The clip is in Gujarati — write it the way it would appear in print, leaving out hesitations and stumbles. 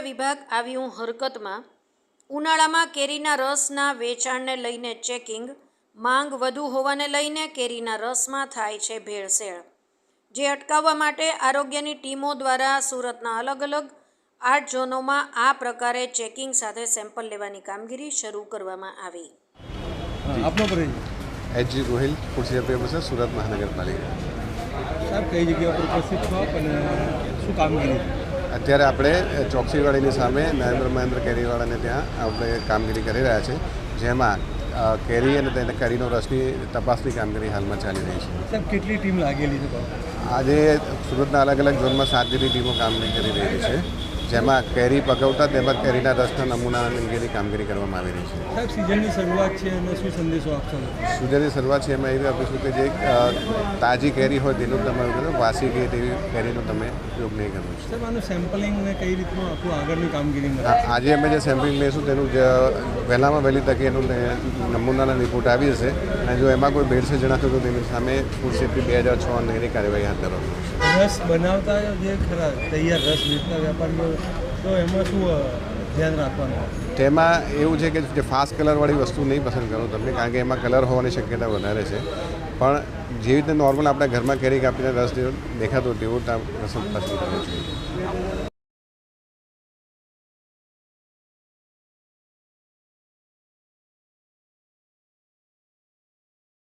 આરોગ્ય વિભાગ આવ્યું હરકતમાં। ઉનાળામાં કેરીના રસના વેચાણને લઈને ચેકિંગ। માંગ વધુ હોવાને લઈને કેરીના રસમાં થાય છે ભેળસેળ, જે અટકાવવા માટે આરોગ્યની ટીમો દ્વારા સુરતના અલગ અલગ 8 ઝોનોમાં આ પ્રકારે ચેકિંગ સાથે સેમ્પલ લેવાની કામગીરી શરૂ કરવામાં આવી। આપનો પરિચય? HG Gohil, food safety officer, Surat મહાનગરપાલિકા। સાહેબ, કઈ જગ્યા પર ઉપસ્થિત છો આપ અને શું કામગીરી? અત્યારે આપણે ચોકસીવાડીની સામે મહેન્દ્ર કેરીવાળાને ત્યાં આપણે કામગીરી કરી રહ્યા છે, જેમાં કેરી અને તેને કેરીનો રસની તપાસની કામગીરી હાલમાં ચાલી રહી છે। સાહેબ, કેટલી ટીમ લાગેલી છે? આજે સુરતના અલગ અલગ ઝોનમાં 7 જેટલી ટીમો કામગીરી કરી રહી છે, જેમાં કેરી પકવતા તેમજ કેરીના રસના નમૂનાની કામગીરી કરવામાં આવી રહી છે। સાહેબ, સિઝનની શરૂઆત છે અને શું સંદેશો આપશો? સિઝનની શરૂઆત છે એમાં એવી આપીશું કે જે તાજી કેરી હોય તેનું તમે વાસી કે તેવી કેરીનો તમે ઉપયોગ નહીં કરવો છે। સાહેબ, આનું સેમ્પલિંગને કઈ રીતનું આખું આગળની કામગીરી? આજે અમે જે સેમ્પલિંગ લઈશું તેનું વહેલામાં વહેલી તકે એનું નમૂનાના રિપોર્ટ આવી જશે, અને જો એમાં કોઈ ભેળસેળ જણાતું તો તેની સામે ફૂડ સેફ્ટી 2006 અંગેની કાર્યવાહી હાથ ધરવામાં આવશે। રસ બનાવતા જે ખરા તૈયાર રસ વેચતા વેપારીઓ, તો એમાં શું ધ્યાન રાખવાનું? તેમાં એવું છે કે જે ફાસ્ટ કલરવાળી વસ્તુ નહીં પસંદ કરો તમને, કારણ કે એમાં કલર હોવાની શક્યતા વધારે છે, પણ જેવી રીતે નોર્મલ આપણે ઘરમાં કેરી કાપીને રસ દેખાતો તેવો રસ પસંદ કરવો જોઈએ।